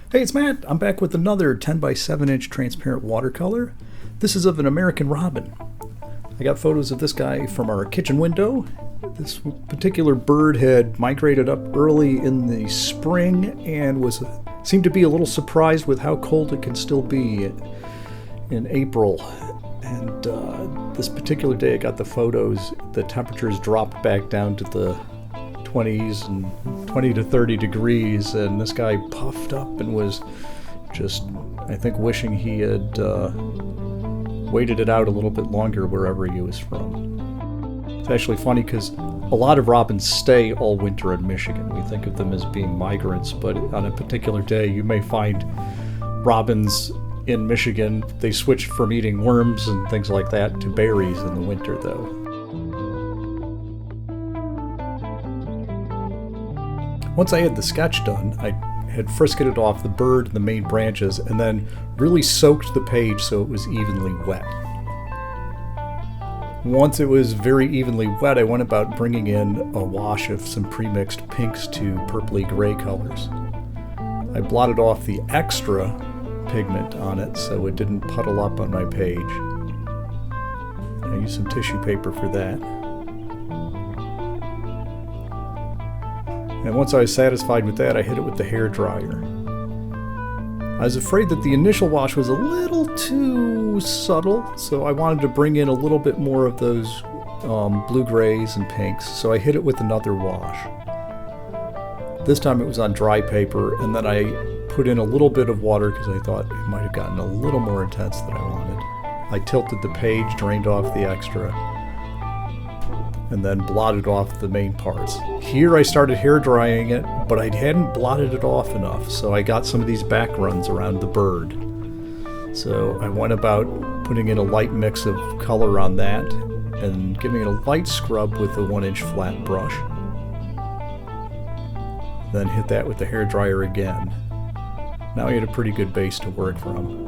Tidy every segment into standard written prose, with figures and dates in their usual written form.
Hey, it's Matt. I'm back with another 10 by 7 inch transparent watercolor. This is of an American robin. I got photos of this guy from our kitchen window. This particular bird had migrated up early in the spring and seemed to be a little surprised with how cold it can still be in April. And this particular day I got the photos, the temperatures dropped back down to the 20s and 20 to 30 degrees, and this guy puffed up and was just, I think, wishing he had waited it out a little bit longer wherever he was from. It's actually funny because a lot of robins stay all winter in Michigan. We think of them as being migrants, but on a particular day you may find robins in Michigan, they switch from eating worms and things like that to berries in the winter though. Once I had the sketch done, I had frisketed off the bird and the main branches and then really soaked the page so it was evenly wet. Once it was very evenly wet, I went about bringing in a wash of some pre-mixed pinks to purpley gray colors. I blotted off the extra pigment on it so it didn't puddle up on my page. I used some tissue paper for that. And once I was satisfied with that, I hit it with the hair dryer. I was afraid that the initial wash was a little too subtle, so I wanted to bring in a little bit more of those blue-grays and pinks, so I hit it with another wash. This time it was on dry paper, and then I put in a little bit of water because I thought it might have gotten a little more intense than I wanted. I tilted the page, drained off the extra, and then blotted off the main parts. Here I started hair drying it, but I hadn't blotted it off enough, so I got some of these back runs around the bird. So I went about putting in a light mix of color on that and giving it a light scrub with a 1-inch flat brush. Then hit that with the hair dryer again. Now I had a pretty good base to work from.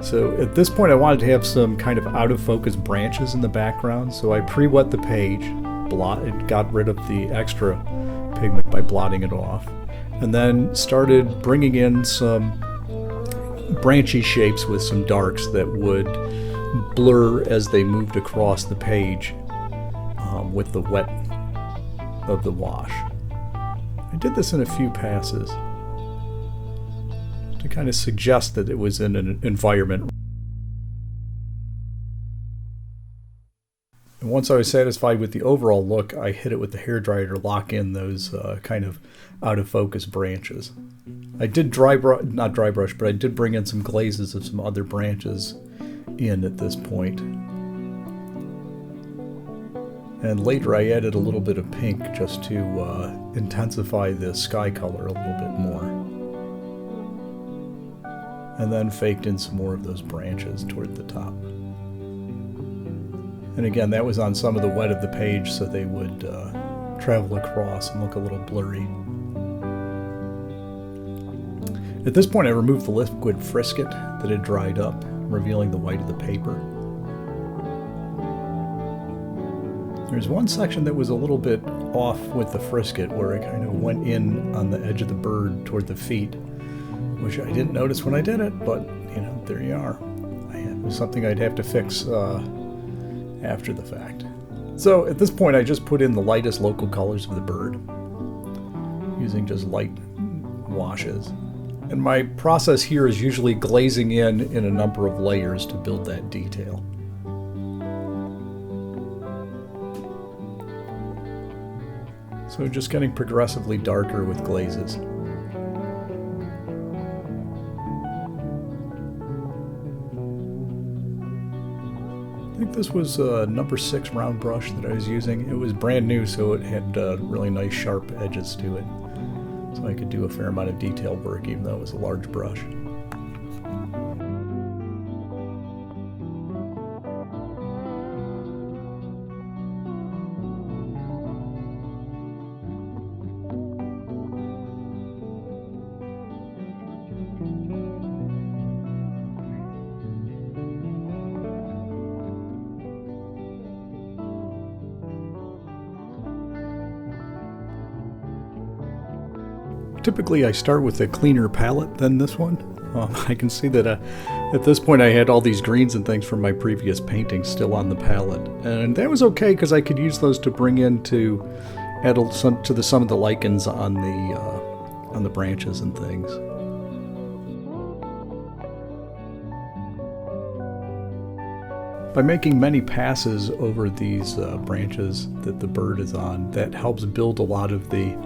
So at this point I wanted to have some kind of out of focus branches in the background, so I pre-wet the page, got rid of the extra pigment by blotting it off, and then started bringing in some branchy shapes with some darks that would blur as they moved across the page with the wet of the wash. I did this in a few passes to kind of suggest that it was in an environment. And once I was satisfied with the overall look, I hit it with the hairdryer to lock in those kind of out of focus branches. I did not dry brush, but I did bring in some glazes of some other branches in at this point. And later I added a little bit of pink just to intensify the sky color a little bit more. And then faked in some more of those branches toward the top. And again, that was on some of the wet of the page so they would travel across and look a little blurry. At this point I removed the liquid frisket that had dried up, revealing the white of the paper. There's one section that was a little bit off with the frisket where it kind of went in on the edge of the bird toward the feet, which I didn't notice when I did it, but there you are. It was something I'd have to fix after the fact. So at this point I just put in the lightest local colors of the bird using just light washes. And my process here is usually glazing in a number of layers to build that detail. So just getting progressively darker with glazes. I think this was a number 6 round brush that I was using. It was brand new, so it had really nice sharp edges to it. So I could do a fair amount of detail work even though it was a large brush. Typically I start with a cleaner palette than this one. I can see that at this point I had all these greens and things from my previous paintings still on the palette. And that was okay because I could use those to bring in to add some of the lichens on the branches and things. By making many passes over these branches that the bird is on, that helps build a lot of the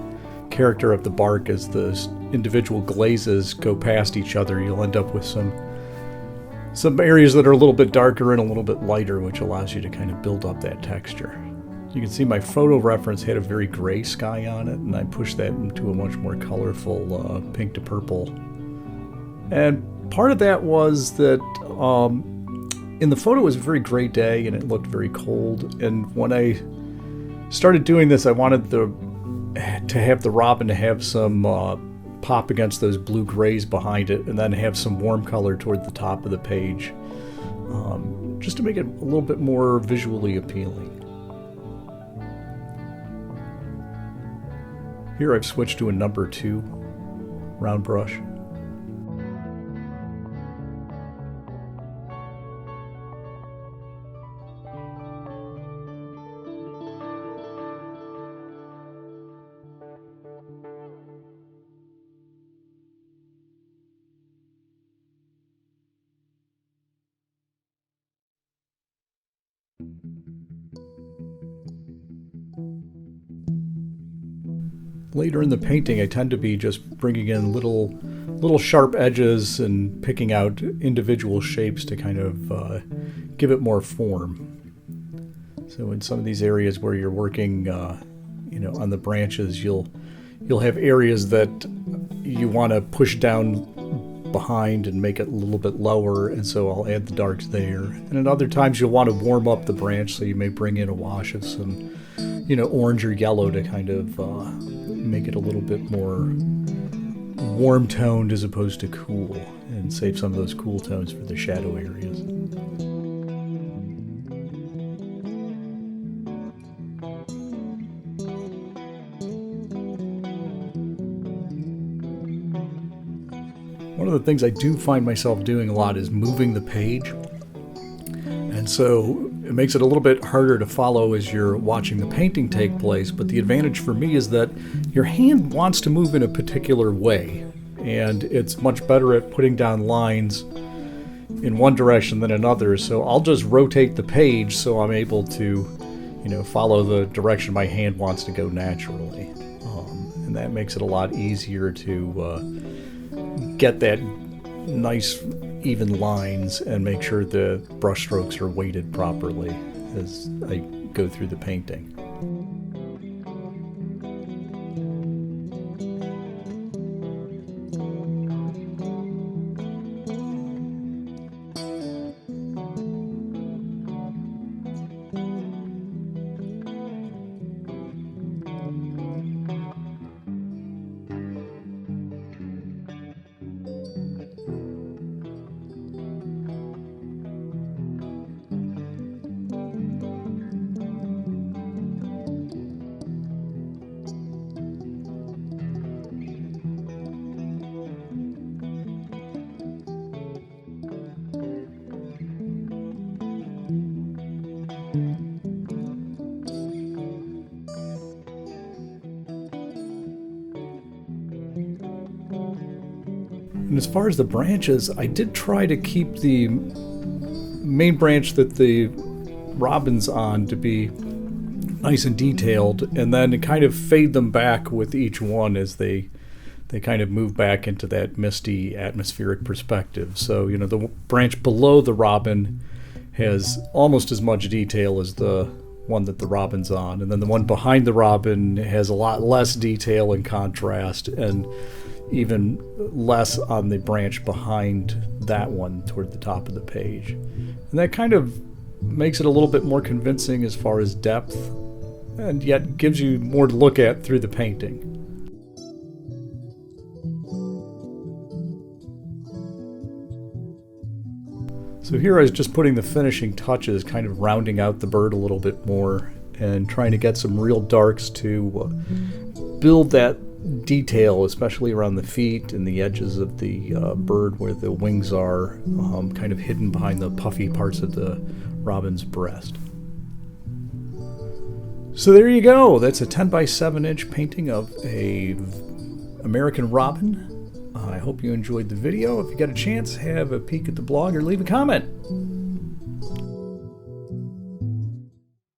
character of the bark. As the individual glazes go past each other, you'll end up with some areas that are a little bit darker and a little bit lighter, which allows you to kind of build up that texture. You can see my photo reference had a very gray sky on it, and I pushed that into a much more colorful pink to purple. And part of that was that in the photo it was a very gray day and it looked very cold, and when I started doing this I wanted to have the robin to have some pop against those blue grays behind it, and then have some warm color toward the top of the page, just to make it a little bit more visually appealing. Here I've switched to a number 2 round brush. Later in the painting, I tend to be just bringing in little sharp edges and picking out individual shapes to kind of give it more form. So in some of these areas where you're working, on the branches, you'll have areas that you want to push down behind and make it a little bit lower, and so I'll add the darks there. And at other times you'll want to warm up the branch, so you may bring in a wash of some, orange or yellow to kind of make it a little bit more warm toned as opposed to cool, and save some of those cool tones for the shadow areas. One of the things I do find myself doing a lot is moving the page, and so it makes it a little bit harder to follow as you're watching the painting take place, but the advantage for me is that your hand wants to move in a particular way, and it's much better at putting down lines in one direction than another, so I'll just rotate the page so I'm able to, follow the direction my hand wants to go naturally. And that makes it a lot easier to get that nice even lines and make sure the brush strokes are weighted properly as I go through the painting. And as far as the branches, I did try to keep the main branch that the robin's on to be nice and detailed, and then kind of fade them back with each one as they kind of move back into that misty atmospheric perspective. So, the branch below the robin has almost as much detail as the one that the robin's on, and then the one behind the robin has a lot less detail and contrast, and even less on the branch behind that one toward the top of the page. And that kind of makes it a little bit more convincing as far as depth, and yet gives you more to look at through the painting. So here I was just putting the finishing touches, kind of rounding out the bird a little bit more and trying to get some real darks to build that detail, especially around the feet and the edges of the bird where the wings are, kind of hidden behind the puffy parts of the robin's breast. So there you go. That's a 10 by 7 inch painting of a American robin. I hope you enjoyed the video. If you got a chance, have a peek at the blog or leave a comment.